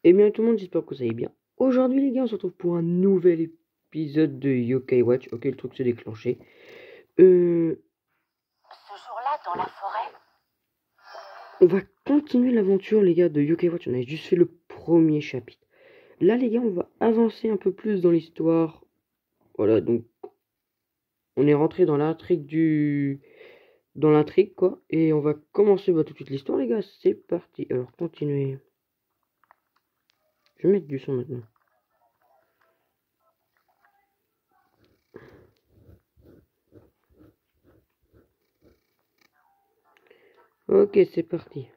Eh bien tout le monde, j'espère que vous allez bien. Aujourd'hui les gars, on se retrouve pour un nouvel épisode de Yokai Watch. Ok, le truc s'est déclenché. Ce jour-là, dans la forêt, On va continuer l'aventure les gars de Yokai Watch. On a juste fait le premier chapitre. Là les gars, on va avancer un peu plus dans l'histoire. Voilà, donc on est rentré dans l'intrigue dans l'intrigue quoi. Et on va commencer tout de suite l'histoire les gars. C'est parti. Alors continuez. Je vais mettre du son maintenant. Ok, c'est parti.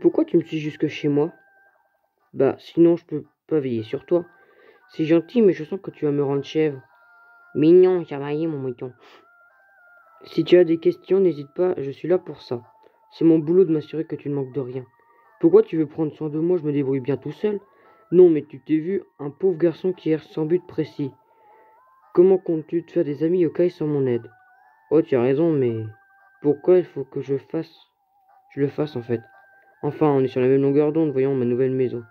Pourquoi tu me suis jusque chez moi? Bah, sinon je peux pas veiller sur toi. C'est gentil, mais je sens que tu vas me rendre chèvre. Mignon, chamaillé, mon mouton. Si tu as des questions, n'hésite pas, je suis là pour ça. C'est mon boulot de m'assurer que tu ne manques de rien. Pourquoi tu veux prendre soin de moi? Je me débrouille bien tout seul. Non, mais tu t'es vu, un pauvre garçon qui erre sans but précis. Comment comptes-tu te faire des amis yokai sans mon aide? Oh, tu as raison, mais pourquoi il faut que je le fasse en fait? Enfin, on est sur la même longueur d'onde, voyons ma nouvelle maison.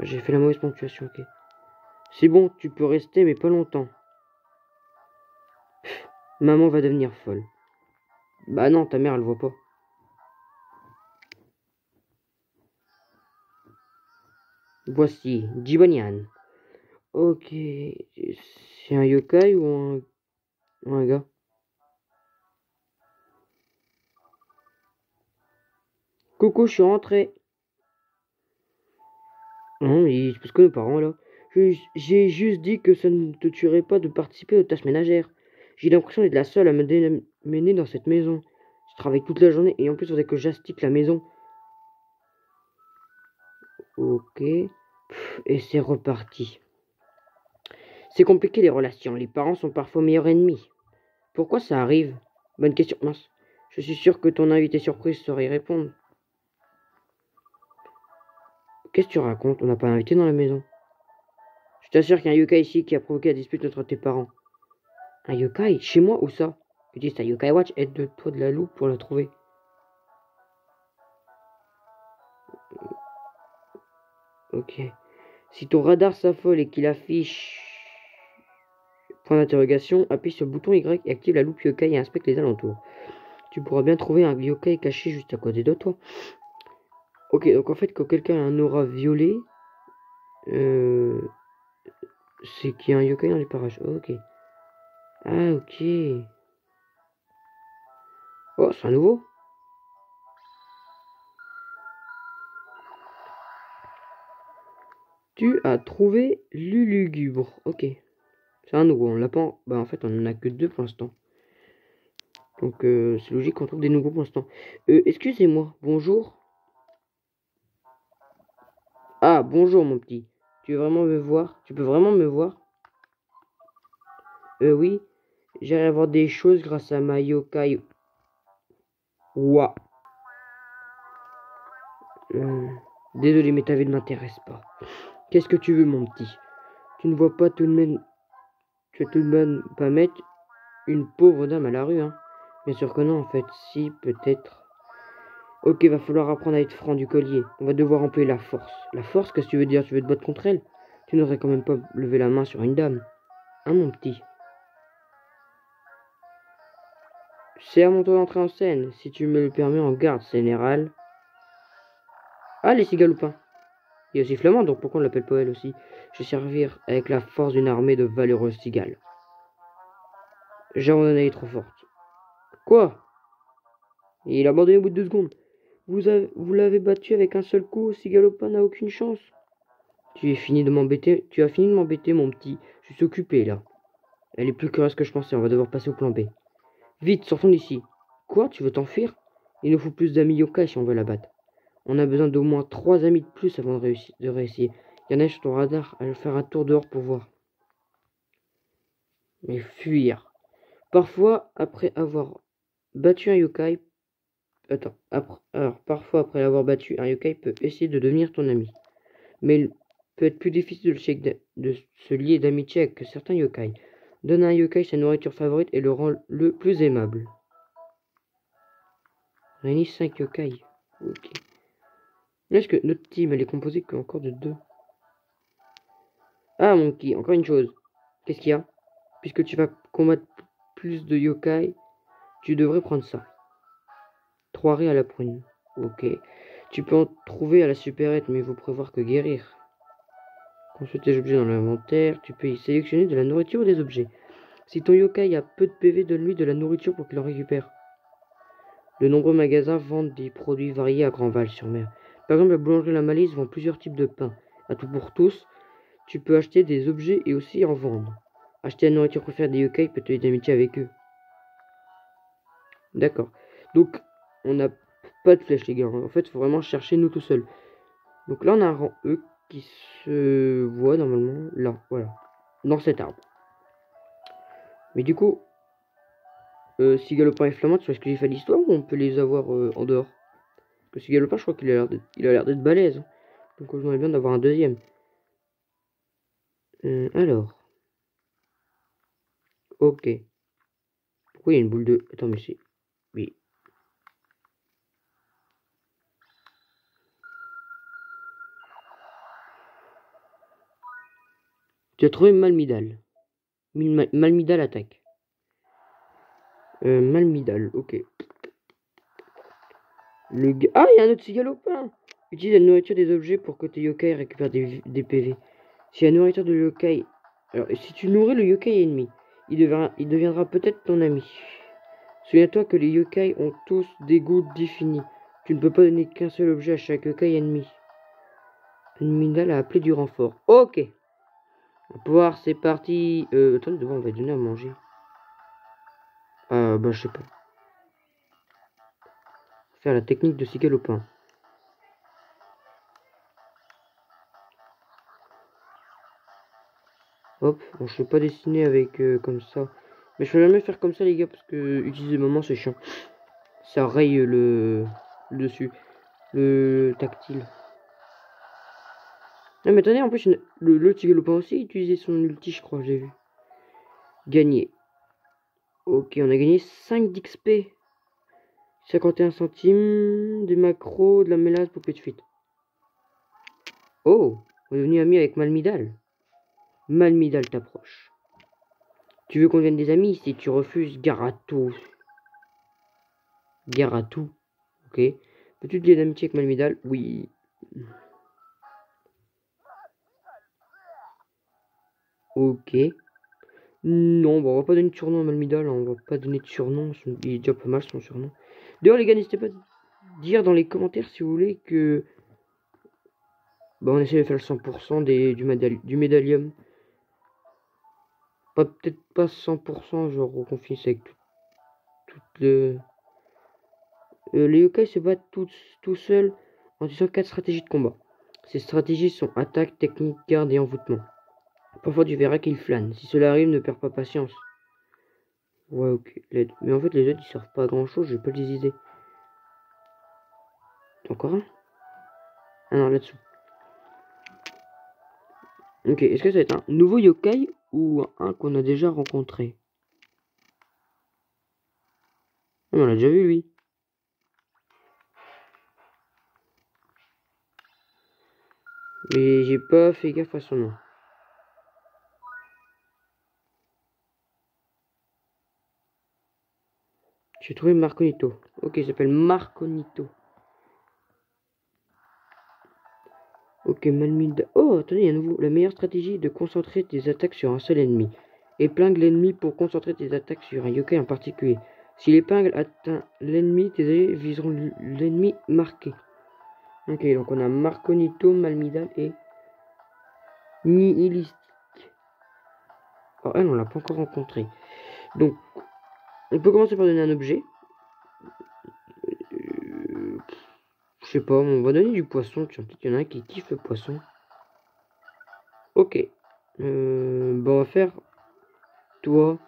J'ai fait la mauvaise ponctuation, ok. C'est bon, tu peux rester, mais pas longtemps. Maman va devenir folle. Bah non, ta mère, elle voit pas. Voici Jibanyan. Ok, c'est un yokai ou un gars? Coucou, je suis rentré. Non, mais c'est parce que nos parents là. J'ai juste dit que ça ne te tuerait pas de participer aux tâches ménagères. J'ai l'impression d'être la seule à me démener dans cette maison. Je travaille toute la journée et en plus, il faudrait que j'astique la maison. Ok. Et c'est reparti. C'est compliqué les relations. Les parents sont parfois meilleurs ennemis. Pourquoi ça arrive? Bonne question. Mince. Je suis sûr que ton invité surprise saurait y répondre. Qu'est-ce que tu racontes? On n'a pas d'invité dans la maison. Je t'assure qu'il y a un yokai ici qui a provoqué la dispute entre tes parents. Un yokai? Chez moi? Où ça? Utilise ta yokai watch, aide-toi de la loupe pour la trouver. Ok. Si ton radar s'affole et qu'il affiche point d'interrogation, appuie sur le bouton Y et active la loupe yokai et inspecte les alentours. Tu pourras bien trouver un yokai caché juste à côté de toi. Ok, donc en fait, quand quelqu'un a un aura violet, c'est qu'il y a un yokai dans les parages. Ok. Ah, ok. Oh, c'est un nouveau. Tu as trouvé Lulugubre. Ok. C'est un nouveau. On l'a pas. Bah, en fait, on en a que deux pour l'instant. Donc, c'est logique qu'on trouve des nouveaux pour l'instant. Excusez-moi. Bonjour. Ah, bonjour, mon petit. Tu veux vraiment me voir? Tu peux vraiment me voir? Oui. J'arrive à voir des choses grâce à ma yokai. Ouah. Euh, Désolé, mais ta vie ne m'intéresse pas. Qu'est-ce que tu veux, mon petit? Tu ne vois pas tout de même. Tu vas tout de même pas mettre une pauvre dame à la rue, hein? Bien sûr que non, en fait. Si, peut-être. Ok, va falloir apprendre à être franc du collier. On va devoir employer la force. La force, qu'est-ce que tu veux dire? Tu veux te battre contre elle? Tu n'aurais quand même pas levé la main sur une dame. Hein, mon petit? C'est à mon tour d'entrer en scène, si tu me le permets en garde générale. Ah, les cigaloupins. Il y a aussi Flamand, donc pourquoi on l'appelle pas elle aussi? Je vais servir avec la force d'une armée de valeureuses cigales. J'abandonne, elle est trop forte. Quoi? Il a abandonné au bout de 2 secondes. Vous l'avez battu avec un seul coup, Cigalopin n'a aucune chance. Tu as fini de m'embêter, mon petit. Je suis occupé, là. Elle est plus curieuse que je pensais, on va devoir passer au plan B. Vite, sortons d'ici. Quoi, tu veux t'enfuir? Il nous faut plus d'amis yokai si on veut la battre. On a besoin d'au moins 3 amis de plus avant de réussir. Il y en a sur ton radar, allons faire un tour dehors pour voir. Mais fuir. Parfois, après avoir battu un yokai... Attends, alors, parfois après l'avoir battu, un yokai peut essayer de devenir ton ami. mais il peut être plus difficile de se lier d'amitié avec certains yokai. Donne à un yokai sa nourriture favorite et le rend le plus aimable. Réunit 5 yokai. Ok. Est-ce que notre team elle est composée qu'encore de 2? Ah Monkey, encore une chose. Qu'est-ce qu'il y a? Puisque tu vas combattre plus de yokai, tu devrais prendre ça. 3 raies à la prune. Ok. Tu peux en trouver à la supérette, mais il faut prévoir que guérir. Consulte tes objets dans l'inventaire. Tu peux y sélectionner de la nourriture ou des objets. Si ton yokai a peu de PV, donne-lui de la nourriture pour qu'il en récupère. De nombreux magasins vendent des produits variés à Grandval-sur-Mer. Par exemple, la boulangerie La Malice vend plusieurs types de pain. À tout pour tous, tu peux acheter des objets et aussi en vendre. Acheter la nourriture préférée des yokai peut te lier d'amitié avec eux. D'accord. Donc, on n'a pas de flèche, les gars. En fait, il faut vraiment chercher nous tout seuls. Donc là, on a un rang E qui se voit normalement là. Voilà. Dans cet arbre. Mais du coup, Cigalopin et Flamand, tu vois ce que j'ai fait à l'histoire ou on peut les avoir en dehors? Parce que Cigalopin, je crois qu'il a l'air d'être balèze. Hein. Donc j'aimerais bien d'avoir un deuxième. Alors. Ok. Pourquoi il y a une boule de... Attends, mais c'est... Oui. Tu as trouvé Malmidal. Malmidal attaque. Malmidal, ok. Ah, il y a un autre cigalopin. Utilise la nourriture des objets pour que tes yokai récupèrent des PV. Si la nourriture de yokai... Alors, si tu nourris le yokai ennemi, il deviendra peut-être ton ami. Souviens-toi que les yokai ont tous des goûts définis. Tu ne peux pas donner qu'un seul objet à chaque yokai ennemi. Minal a appelé du renfort. Ok. On va pouvoir, c'est parti. Attends, devant, on va donner à manger. Bah, je sais pas. Faire la technique de cigalopin. Hop, bon, je sais pas dessiner avec comme ça. Mais je peux jamais faire comme ça, les gars, parce que utiliser le moment, c'est chiant. Ça raye le dessus. Le tactile. Ah, mais attendez, en plus, le cigalopin aussi utilisait son ulti, je crois, j'ai vu. Gagner. Ok, on a gagné 5 d'XP. 51 centimes, des macros, de la mélasse, poupée de fuite. Oh, on est devenu amis avec Malmidal. Malmidal t'approche. Tu veux qu'on devienne des amis? Si tu refuses, gare à tout. Gare à tout. Ok. Peux-tu te lier d'amitié avec Malmidal? Oui. Ok. Non, bon, on va pas donner de surnom à Malmidal. Hein. On va pas donner de surnom. Il est déjà pas mal son surnom. D'ailleurs, les gars, n'hésitez pas à dire dans les commentaires si vous voulez que... Bah, on essaie de faire le 100% du médaillum. Peut-être pas 100%, genre on finisse avec tout le... les yokai se battent tout seuls en utilisant 4 stratégies de combat. Ces stratégies sont attaque, technique, garde et envoûtement. Parfois tu verras qu'ils flânent. Si cela arrive, ne perds pas patience. Ouais, ok. Mais en fait, les autres ils servent pas à grand chose, j'ai pas les idées. Encore un? Ah non, là-dessous. Ok, est-ce que ça va être un nouveau yokai ou un qu'on a déjà rencontré? On l'a déjà vu lui. Mais j'ai pas fait gaffe à son nom. J'ai trouvé Marconito. Ok, il s'appelle Marconito. Ok, Malmida. Oh, attendez, il y a un nouveau. La meilleure stratégie est de concentrer tes attaques sur un seul ennemi. Épingle l'ennemi pour concentrer tes attaques sur un yokai en particulier. Si l'épingle atteint l'ennemi, tes alliés viseront l'ennemi marqué. Ok, donc on a Marconito, Malmidal et Nihilistique. Oh, elle, on l'a pas encore rencontré. Donc, on peut commencer par donner un objet. Je sais pas, on va donner du poisson. Tiens, peut-être qu'il y en a un qui kiffe le poisson. Ok. Bon, on va faire toi.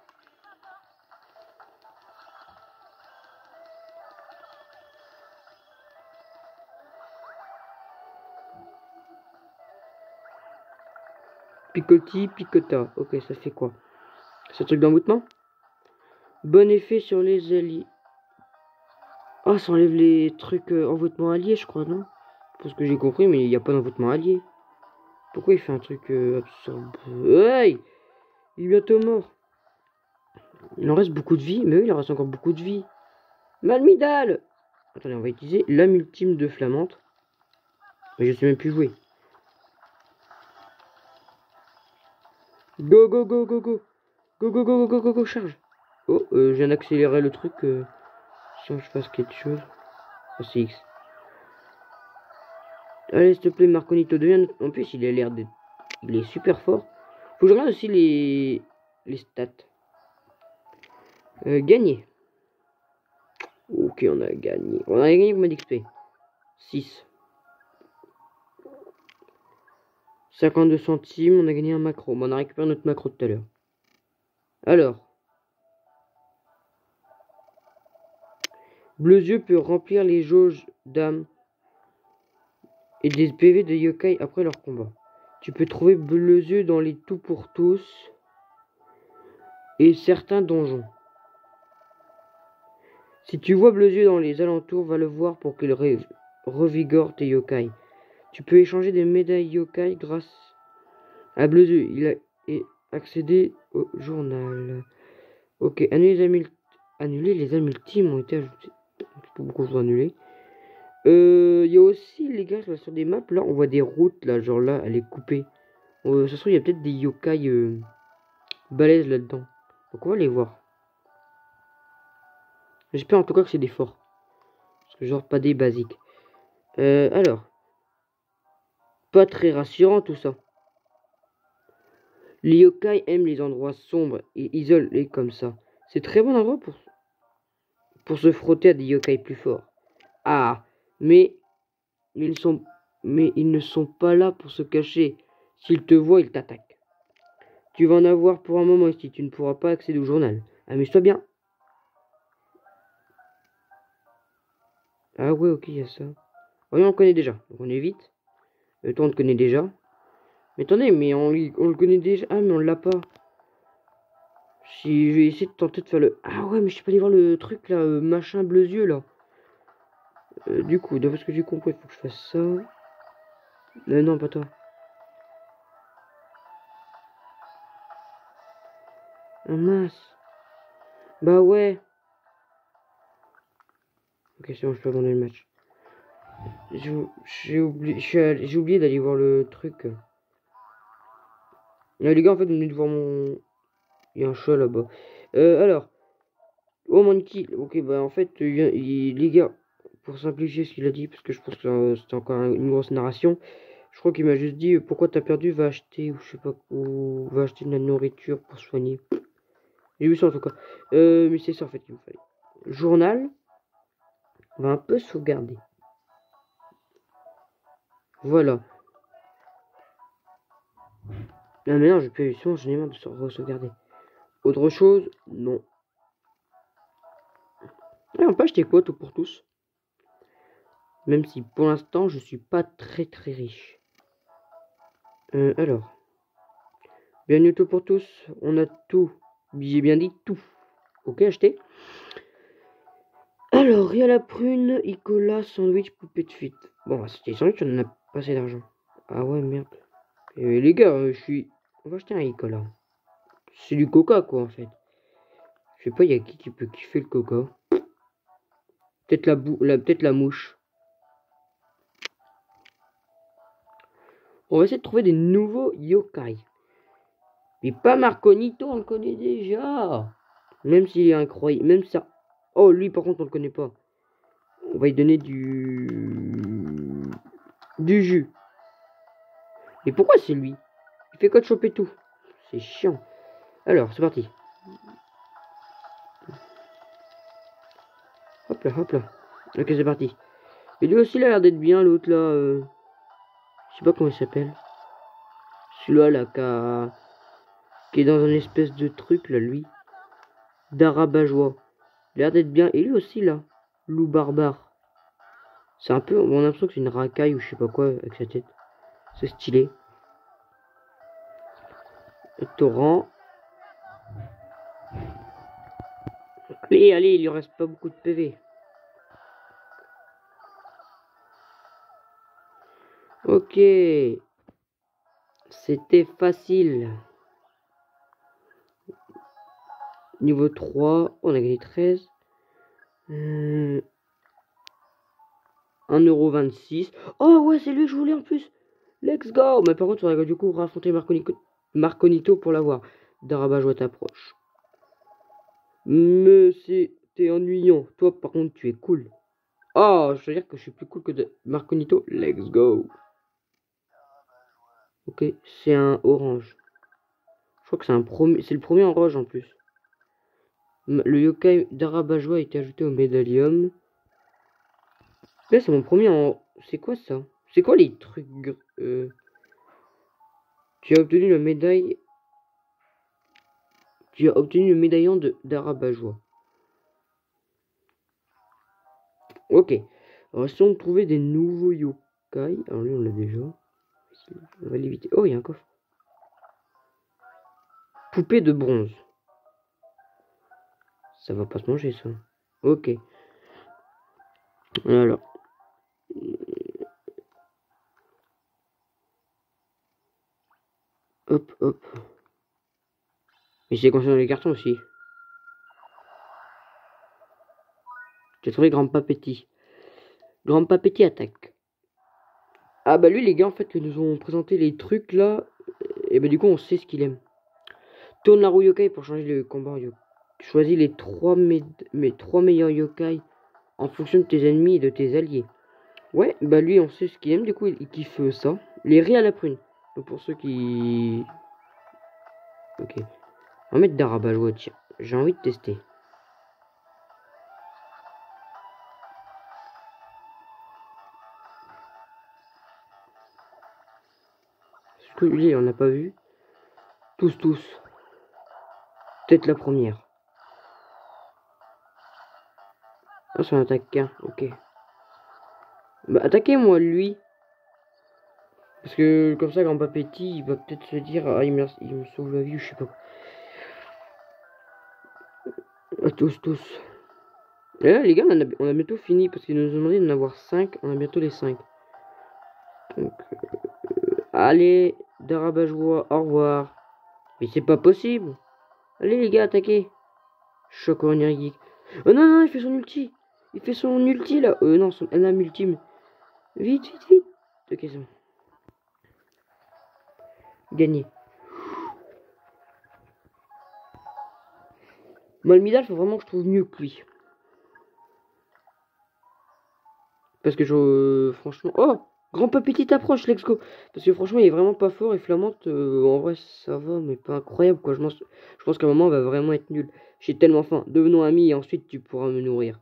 Picolti, picota. Ok, ça fait quoi? C'est un truc d'envoûtement? Bon effet sur les alliés. Ah, ça enlève les trucs envoûtement allié, je crois, non? Parce que j'ai compris, mais il n'y a pas d'envoûtement allié. Pourquoi il fait un truc absurde? Hey! Il est bientôt mort. Il en reste beaucoup de vie, mais oui, il en reste encore beaucoup de vie. Malmidal! Attendez, on va utiliser l'âme ultime de Flammante. Mais je sais même plus jouer. Go, go, go, go, go. Go, go, go, go, go, go, go, charge. Oh, je viens d'accélérer le truc sans que je fasse quelque chose. Oh, c'est X. Allez, s'il te plaît, Marconito, deviens... En plus, il a l'air d'être... Il est super fort. Faut que je regarde aussi les stats. Gagné. Ok, on a gagné. On a gagné combien d'XP? 6. 52 centimes, on a gagné un macro. Bon, on a récupéré notre macro tout à l'heure. Alors. Bleu peut remplir les jauges d'âme et des PV de yokai après leur combat. Tu peux trouver Bleu dans les tout pour tous et certains donjons. Si tu vois Bleu dans les alentours, va le voir pour qu'il revigore tes yokai. Tu peux échanger des médailles yokai grâce à Bleu. Il a accédé au journal. Ok, annuler les âmes ultimes ont été ajoutés. Pas beaucoup de choses annulées. Il y a aussi, les gars, sur des maps, là, on voit des routes, là, genre là, elle est coupée. Ça se trouve, il y a peut-être des yokai balèzes là-dedans. Donc on va les voir. J'espère en tout cas que c'est des forts. Parce que genre, pas des basiques. Alors. Pas très rassurant tout ça. Les yokai aiment les endroits sombres et isolés comme ça. C'est très bon endroit pour se frotter à des yokai plus forts. Ah, mais ils ne sont pas là pour se cacher. S'ils te voient, ils t'attaquent. Tu vas en avoir pour un moment ici. Tu ne pourras pas accéder au journal. Amuse-toi bien. Ah ouais, ok, il y a ça. Oui, on le connaît déjà. Donc on évite. Toi, on le connaît déjà. Mais attendez, mais on le connaît déjà. Ah, mais on l'a pas. Si je vais essayer de tenter de faire le... Ah ouais, mais je sais pas aller voir le truc là, machin bleu yeux là. Du coup, d'après ce que j'ai compris, il faut que je fasse ça. Non, pas toi. Ah mince. Bah ouais. Ok, c'est bon, je peux abandonner le match. J'ai oublié d'aller voir le truc. Là, les gars, en fait, vous venez de voir mon... Il y a un chat là-bas. Alors. Oh, mon kill. Ok, bah en fait, les gars, pour simplifier ce qu'il a dit, parce que je pense que c'était encore une grosse narration, je crois qu'il m'a juste dit pourquoi t'as perdu, va acheter, ou je sais pas, ou va acheter de la nourriture pour soigner. J'ai vu ça en tout cas. Mais c'est ça en fait qu'il me fallait. Journal, on va un peu sauvegarder. Voilà. Là maintenant, je peux j'en ai marre de sauvegarder. Autre chose, non. Et on peut acheter quoi tout pour tous? Même si pour l'instant, je suis pas très très riche. Alors. Bienvenue tout pour tous, on a tout. J'ai bien dit tout. Ok, acheté. Alors, il y a la prune, Icola, sandwich, poupée de fuite. Bon, c'était sandwich, on en a pas assez d'argent. Ah ouais, merde. Les gars, on va acheter un Icola. C'est du coca, quoi, en fait. Je sais pas, il y a qui peut kiffer le coca. Peut-être peut-être la mouche. On va essayer de trouver des nouveaux yokai. Mais pas Marconito, on le connaît déjà. Même s'il est incroyable. Même ça. Oh, lui, par contre, on le connaît pas. On va lui donner du jus. Mais pourquoi c'est lui? Il fait quoi de choper tout? C'est chiant. Alors, c'est parti. Hop là, hop là. Ok, c'est parti. Et lui aussi, il a l'air d'être bien, l'autre là. Je sais pas comment il s'appelle. Celui-là, là, qui est dans un espèce de truc, là, lui. D'Arabajois. Il a l'air d'être bien. Et lui aussi, là. Loup barbare. C'est un peu... On a l'impression que c'est une racaille ou je sais pas quoi avec sa tête. C'est stylé. Torrent. Allez, allez, il lui reste pas beaucoup de PV. Ok. C'était facile. Niveau 3, on a gagné 13. 1,26 €. Oh ouais, c'est lui que je voulais en plus. Let's go. Mais par contre, on va du coup raffronter Marconito pour l'avoir. Darabajois t'approche. Mais t'es ennuyant. Toi, par contre, tu es cool. Oh, je veux dire que je suis plus cool que Marconito. Let's go. Ok, c'est un orange. Je crois que c'est le premier en rouge en plus. Le yokai Darabajois a été ajouté au médaillum. Là, c'est mon premier en... C'est quoi ça? C'est quoi les trucs Tu as obtenu la médaille... Tu as obtenu le médaillon de Darabajois. Ok. Alors, essayons de trouver des nouveaux yokai. Alors, lui, on l'a déjà. On va l'éviter. Oh, il y a un coffre. Poupée de bronze. Ça va pas se manger, ça. Ok. Alors. Hop, hop. Mais c'est concernant les cartons aussi. J'ai trouvé Grand Papéti. Grand Papéti attaque. Ah bah lui les gars en fait que nous ont présenté les trucs là. Et bah du coup on sait ce qu'il aime. Tourne la roue yokai pour changer le combat yokai. Choisis les mes 3 meilleurs yokai en fonction de tes ennemis et de tes alliés. Ouais, bah lui on sait ce qu'il aime, du coup il kiffe ça. Les riz à la prune. Donc pour ceux qui... Ok. On va mettre Darabajois, tiens. J'ai envie de tester. Parce que lui on n'a pas vu. Tous. Peut-être la première. Ah c'est un attaque qu'un, ok. Bah attaquez-moi lui. Parce que comme ça, Grand Papéti, il va peut-être se dire, ah, il me sauve la vie, je sais pas. À tous. Et là, les gars, on a bientôt fini, parce qu'ils nous ont demandé d'en avoir 5. On a bientôt les 5. Donc, allez, Darabajois, au revoir. Mais c'est pas possible. Allez, les gars, attaquez. Choc onirique. Oh non, il fait son ulti. Il fait son ulti, là. Non, son LM ultime. Vite. Ok, c'est bon. Gagné. Moi, le Midal, faut vraiment que je trouve mieux que lui. Parce que franchement... Oh, Grand Papéti approche, let's go. Parce que franchement, il est vraiment pas fort et Flammante, en vrai, ça va, mais pas incroyable, quoi. Je pense qu'à un moment, elle va vraiment être nulle. J'ai tellement faim. Devenons amis et ensuite, tu pourras me nourrir.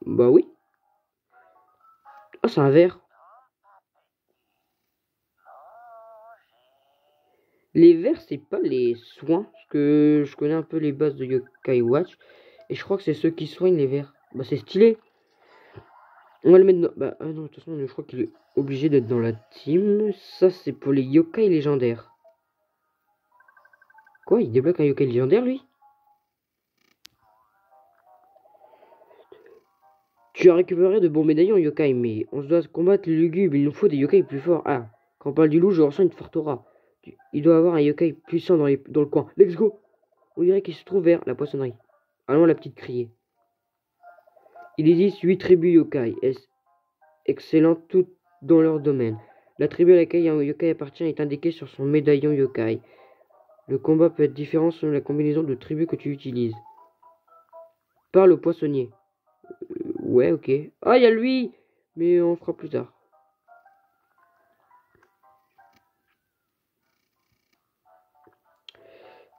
Bah oui. Oh, c'est un verre. Les vers, c'est pas les soins. Parce que je connais un peu les bases de Yokai Watch. Et je crois que c'est ceux qui soignent les vers. Bah, c'est stylé. On va le mettre dans... Bah, ah non, de toute façon, je crois qu'il est obligé d'être dans la team. Ça, c'est pour les yokai légendaires. Quoi, il débloque un yokai légendaire, lui? Tu as récupéré de bons médaillons, yokai, mais on se doit combattre le lugubre. Il nous faut des yokai plus forts. Ah, quand on parle du loup, je ressens une forte aura. Il doit avoir un yokai puissant dans le coin. Let's go! On dirait qu'il se trouve vers la poissonnerie. Allons, la petite criée. Il existe 8 tribus yokai, excellentes toutes dans leur domaine. La tribu à laquelle un yokai appartient est indiquée sur son médaillon yokai. Le combat peut être différent selon la combinaison de tribus que tu utilises. Parle au poissonnier. Ouais, ok. Ah, il y a lui! Mais on fera plus tard.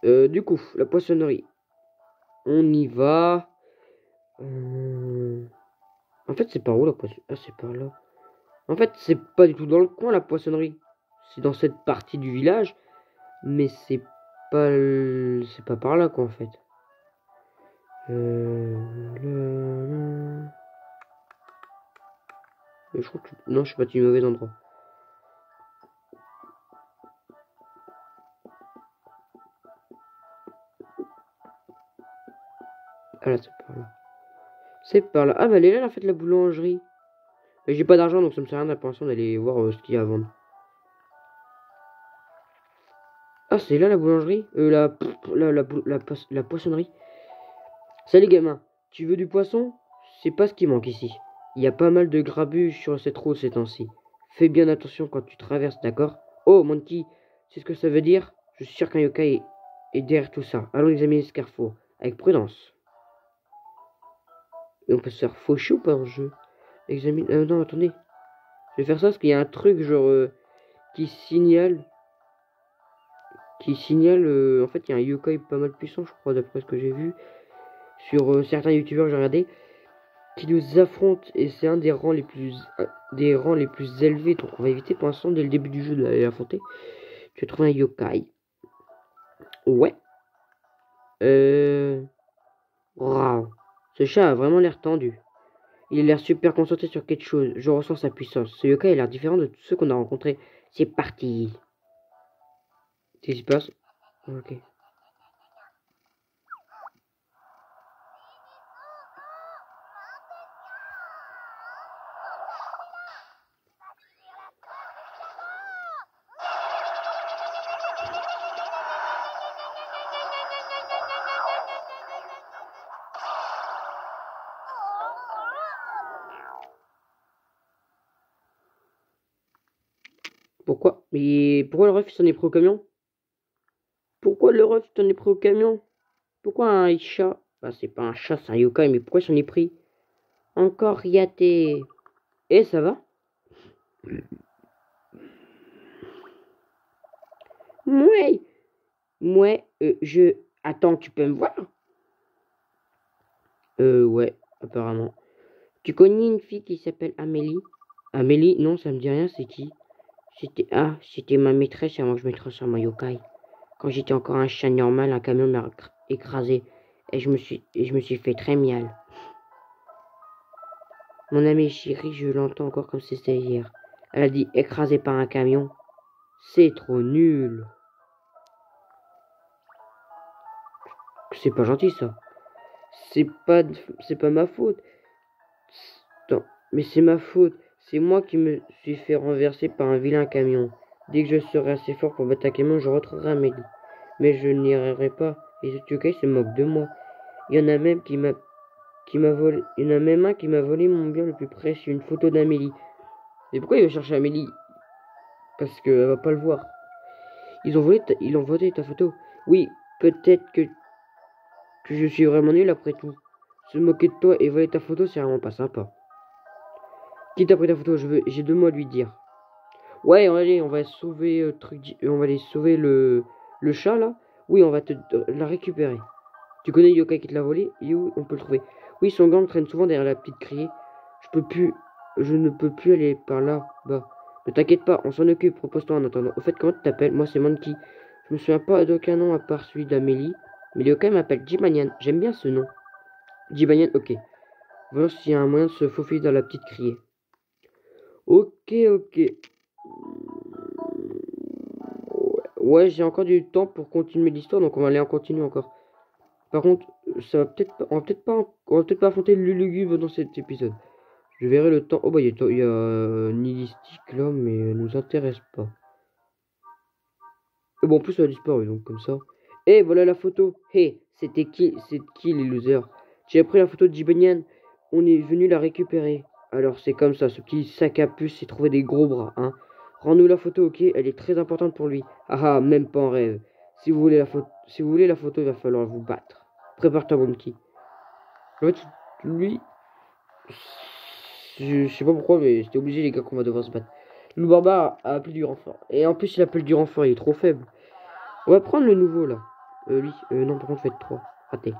Du coup, la poissonnerie. On y va. En fait, c'est par où la poissonnerie? Ah, c'est par là. En fait, c'est pas du tout dans le coin la poissonnerie. C'est dans cette partie du village. Mais c'est pas... C'est pas par là, quoi, en fait. Je crois que... Non, je suis pas du mauvais endroit. Ah là, c'est par là. C'est par là. Ah, bah elle est là, en fait, la boulangerie. Mais j'ai pas d'argent, donc ça me sert à rien pour l'instant d'aller voir ce qu'il y a à vendre. Ah, c'est là la boulangerie la poissonnerie. Salut gamin, tu veux du poisson? C'est pas ce qui manque ici. Il y a pas mal de grabuges sur cette route ces temps-ci. Fais bien attention quand tu traverses, d'accord? Oh, Monkey, c'est ce que ça veut dire? Je suis sûr qu'un yokai est derrière tout ça. Allons examiner ce carrefour, avec prudence. Et on peut se faire faucher ou pas en jeu? Examine... non, attendez. Je vais faire ça parce qu'il y a un truc genre qui signale... en fait, il y a un yokai pas mal puissant, je crois, d'après ce que j'ai vu. Sur certains youtubeurs que j'ai regardé. Qui nous affronte et c'est un des rangs les plus élevés, donc on va éviter pour l'instant dès le début du jeu d'aller l'affronter. Tu as trouvé un yokai. Ouais. Waouh. Ce chat a vraiment l'air tendu. Il a l'air super concentré sur quelque chose. Je ressens sa puissance. Ce yokai a l'air différent de tous ceux qu'on a rencontrés. C'est parti. Qu'est-ce qui se passe? Ok. Pourquoi? Mais pourquoi le ref s'en est pris au camion? Pourquoi le ref s'en est pris au camion? Pourquoi un chat? Bah c'est pas un chat, c'est un yokai, mais pourquoi il s'en est pris? Encore riaté. Et ça va? Ouais. Ouais, je... Attends, tu peux me voir? Ouais, apparemment. Tu connais une fille qui s'appelle Amélie? Amélie? Non, ça me dit rien, c'est qui? C'était ma maîtresse avant que je me transforme en yokai. Quand j'étais encore un chat normal, un camion m'a écrasé et je me suis fait très mal. Mon amie chérie, je l'entends encore comme si c'était hier. Elle a dit écrasé par un camion. C'est trop nul. C'est pas gentil ça. C'est pas, c'est pas ma faute. Attends, mais c'est ma faute. C'est moi qui me suis fait renverser par un vilain camion. Dès que je serai assez fort pour battre un camion, je retrouverai Amélie. Mais je n'y arriverai pas. Et ce yokai se moque de moi. Il y en a même qui m'a volé. Il y en a même un qui m'a volé mon bien le plus précieux, une photo d'Amélie. Et pourquoi il va chercher Amélie? Parce qu'elle va pas le voir. Ils ont volé ta photo. Oui, peut-être que je suis vraiment nul après tout. Se moquer de toi et voler ta photo, c'est vraiment pas sympa. Qui t'a pris ta photo? J'ai deux mots à lui dire. Ouais, allez, on va sauver on va aller sauver le chat là. Oui, on va te la récupérer. Tu connais Yokai qui te l'a volé? Et où on peut le trouver? Oui, son gang traîne souvent derrière la petite criée. Je ne peux plus aller par là bas. Ne t'inquiète pas, on s'en occupe. Repose-toi en attendant. Au fait, comment tu t'appelles? Moi, c'est Monkey. Je me souviens pas d'aucun nom à part celui d'Amélie. Mais le yokai m'appelle Jimanian. J'aime bien ce nom. Jimanian, ok. Voyons s'il y a un moyen de se faufiler dans la petite criée. Ok, ok. Ouais, j'ai encore du temps pour continuer l'histoire, donc on va aller en continuer encore. Par contre, ça va peut-être pas, on va peut-être pas affronter le lugubre dans cet épisode. Je verrai le temps. Oh bah il y a Nihilistique là, mais elle nous intéresse pas. Et bon, en plus elle a disparu, donc comme ça. Et voilà la photo. Hey, c'est qui les losers? J'ai pris la photo de Jibanian. On est venu la récupérer. Alors c'est comme ça, ce petit sac à puce s'est trouvé des gros bras, hein. Rends-nous la photo, ok? Elle est très importante pour lui. Ah ah, même pas en rêve. Si vous voulez la photo, il va falloir vous battre. Prépare-toi, Monkey. En fait, lui, je sais pas pourquoi, mais c'était obligé, les gars, qu'on va devoir se battre. Le barbare a appelé du renfort. Et en plus, il appelle du renfort, il est trop faible. On va prendre le nouveau, là. Lui. Non, par contre, faites 3. Raté.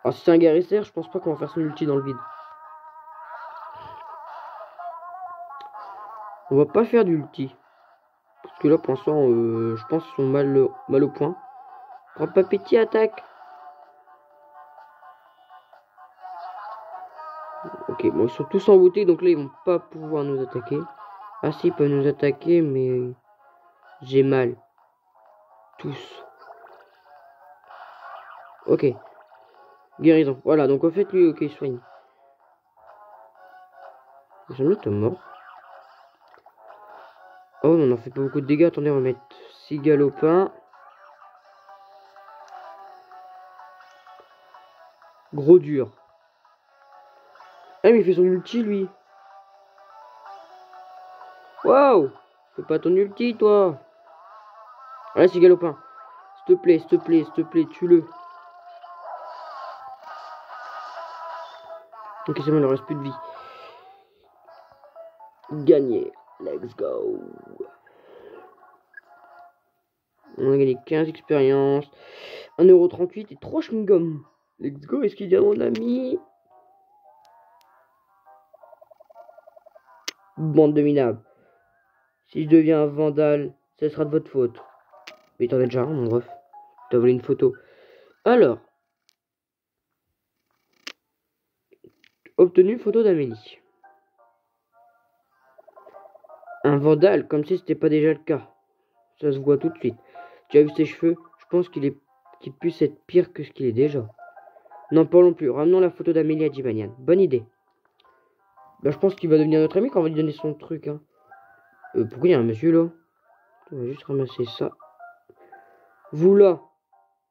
Alors, si c'est un guérisseur, je pense pas qu'on va faire son ulti dans le vide. On va pas faire d'ulti. Parce que là, pour l'instant, je pense qu'ils sont mal au point. Prends pas pitié, attaque. Ok, bon, ils sont tous emboutés, donc là, ils vont pas pouvoir nous attaquer. Ah si, ils peuvent nous attaquer, mais j'ai mal. Tous. Ok. Guérison. Voilà, donc en fait, lui, ok, il soigne. J'aime bien te mort. Oh, on en fait pas beaucoup de dégâts. Attendez, on va mettre 6 galopins. Gros dur. Ah, mais il fait son ulti, lui. Waouh! Fais pas ton ulti, toi. Allez, 6 galopins. S'il te plaît, s'il te plaît, s'il te plaît, tue-le. Ok, c'est bon, il ne reste plus de vie. Gagné. Let's go. On a gagné 15 expériences. 1,38€ et 3 chewing-gums. Let's go, est-ce qu'il y a mon ami? Bande de minables. Si je deviens un vandale, ce sera de votre faute. Mais t'en as déjà un, mon ref. T'as volé une photo. Alors. Obtenu photo d'Amélie. Un vandale, comme si c'était pas déjà le cas. Ça se voit tout de suite. Tu as vu ses cheveux? Je pense qu'il puisse être pire que ce qu'il est déjà. N'en parlons plus. Ramenons la photo d'Amélie à Jibanian. Bonne idée. Bah, je pense qu'il va devenir notre ami quand on va lui donner son truc. Hein. Pourquoi il y a un monsieur là? On va juste ramasser ça. Vous là,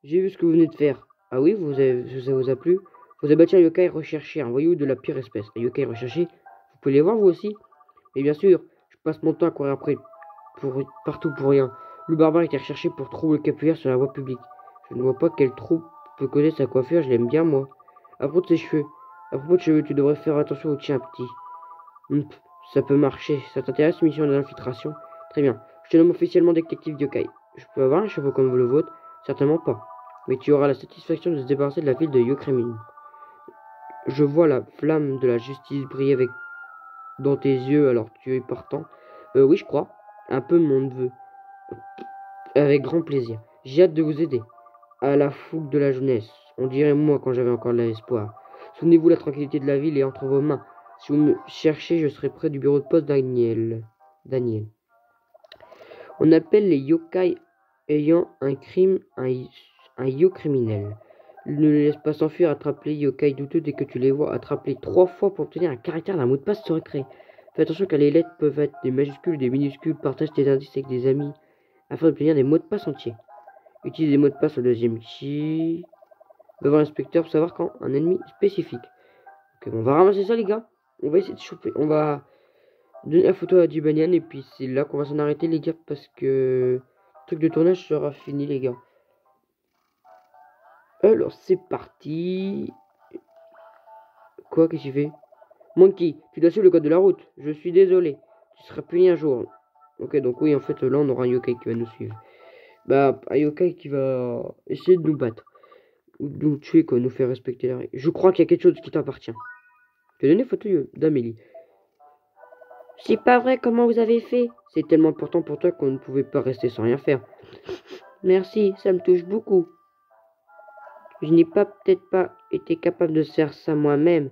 j'ai vu ce que vous venez de faire. Ah oui, ça vous a plu? Vous avez battu un yokai recherché, un voyou de la pire espèce. Un yokai recherché, vous pouvez les voir vous aussi? Et bien sûr, je passe mon temps à courir après partout pour rien. Le barbare était recherché pour trouble capillaire sur la voie publique. Je ne vois pas quel trouble peut causer sa coiffure, je l'aime bien moi. À propos de ses cheveux. À propos de cheveux, tu devrais faire attention au tien, petit. Ça peut marcher. Ça t'intéresse, mission d'infiltration? Très bien. Je te nomme officiellement détective yokai. Je peux avoir un chapeau comme le vôtre? Certainement pas. Mais tu auras la satisfaction de se débarrasser de la ville de Yokremin. Je vois la flamme de la justice briller dans tes yeux alors que tu es partant. Oui, je crois. Un peu mon neveu. Avec grand plaisir. J'ai hâte de vous aider. À la fougue de la jeunesse. On dirait moi quand j'avais encore de l'espoir. Souvenez-vous, la tranquillité de la ville est entre vos mains. Si vous me cherchez, je serai près du bureau de poste Daniel. On appelle les yokai ayant un crime un yo criminel. Ne les laisse pas s'enfuir, attrape les yokai douteux dès que tu les vois. Attrape-les 3 fois pour obtenir un caractère d'un mot de passe secret. Fais attention car les lettres peuvent être des majuscules ou des minuscules. Partage tes indices avec des amis afin d'obtenir des mots de passe entiers. Utilise des mots de passe au deuxième chi. Va voir l'inspecteur pour savoir quand un ennemi spécifique. Ok, on va ramasser ça les gars. On va essayer de choper. On va donner la photo à Dubanian et puis c'est là qu'on va s'en arrêter les gars parce que le truc de tournage sera fini les gars. Alors c'est parti. Quoi, qu'est-ce qu'il fait? Monkey, tu dois suivre le code de la route. Je suis désolé. Tu seras puni un jour. Ok, donc oui, en fait, là, on aura un yokai qui va nous suivre. Bah, un yokai qui va essayer de nous battre. Ou de nous tuer, quoi, nous faire respecter la règle. Je crois qu'il y a quelque chose qui t'appartient. Je vais donner photo d'Amélie. C'est pas vrai, comment vous avez fait? C'est tellement important pour toi qu'on ne pouvait pas rester sans rien faire. Merci, ça me touche beaucoup. Je n'ai peut-être pas été capable de faire ça moi-même.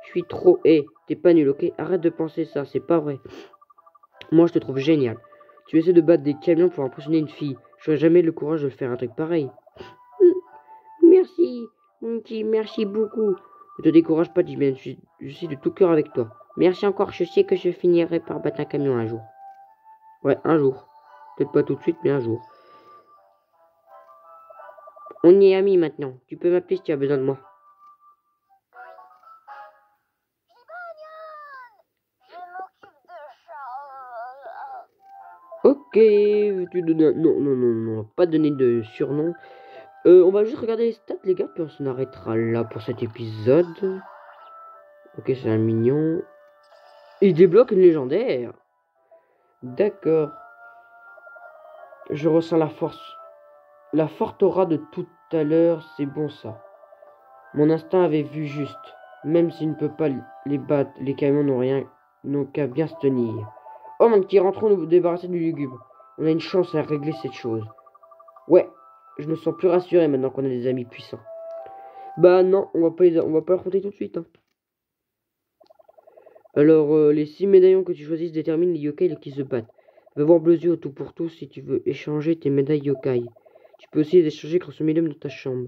Je suis trop... t'es pas nul, ok? Arrête de penser ça, c'est pas vrai. Moi, je te trouve génial. Tu essaies de battre des camions pour impressionner une fille. J'aurais jamais le courage de faire un truc pareil. Merci, mon petit, merci beaucoup. Ne te décourage pas, Jimmy, je suis de tout cœur avec toi. Merci encore, je sais que je finirai par battre un camion un jour. Ouais, un jour. Peut-être pas tout de suite, mais un jour. On est amis maintenant. Tu peux m'appeler si tu as besoin de moi. Ok, veux-tu donner... Non, pas donner de surnom. On va juste regarder les stats, les gars, puis on s'en arrêtera là pour cet épisode. Ok, c'est un mignon. Il débloque une légendaire. D'accord. Je ressens la force. La forte aura de tout à l'heure, c'est bon ça. Mon instinct avait vu juste. Même s'il ne peut pas les battre, les camions n'ont qu'à bien se tenir. Oh mon petit, rentrons nous débarrasser du lugubre. On a une chance à régler cette chose. Ouais, je me sens plus rassuré maintenant qu'on a des amis puissants. Bah non, on va pas affronter tout de suite. Hein. Alors, les 6 médaillons que tu choisis déterminent les yokai qui se battent. Va voir Bleu au tout pour tout si tu veux échanger tes médailles yokai. Tu peux aussi les échanger grâce au médium de ta chambre.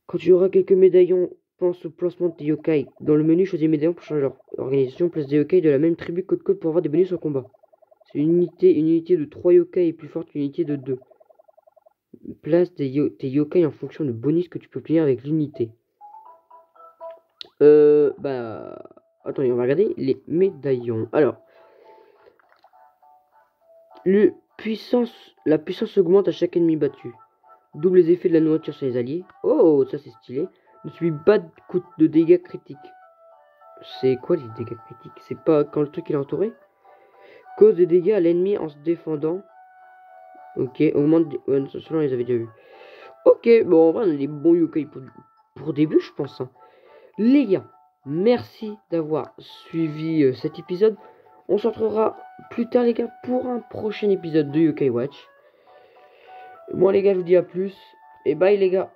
Quand tu auras quelques médaillons, pense au placement de tes yokai. Dans le menu, choisis médaillons pour changer leur organisation. Place des yokai de la même tribu code pour avoir des bonus au combat. C'est une unité de 3 yokai est plus forte qu'une unité de 2. Place tes yokai en fonction de bonus que tu peux obtenir avec l'unité. Attendez, on va regarder les médaillons. Alors, la puissance augmente à chaque ennemi battu. Double les effets de la nourriture sur les alliés. Oh, ça c'est stylé. Ne subit pas de dégâts critiques. C'est quoi les dégâts critiques? C'est pas quand le truc est entouré? Cause des dégâts à l'ennemi en se défendant. Ok, augmente. Ceux-là on les avait déjà vus. Ok, bon, en vrai, on a des bons yokai pour début, je pense. Hein. Les gars, merci d'avoir suivi cet épisode. On se retrouvera plus tard, les gars, pour un prochain épisode de Yokai Watch. Moi, les gars, je vous dis à plus. Et bye, les gars.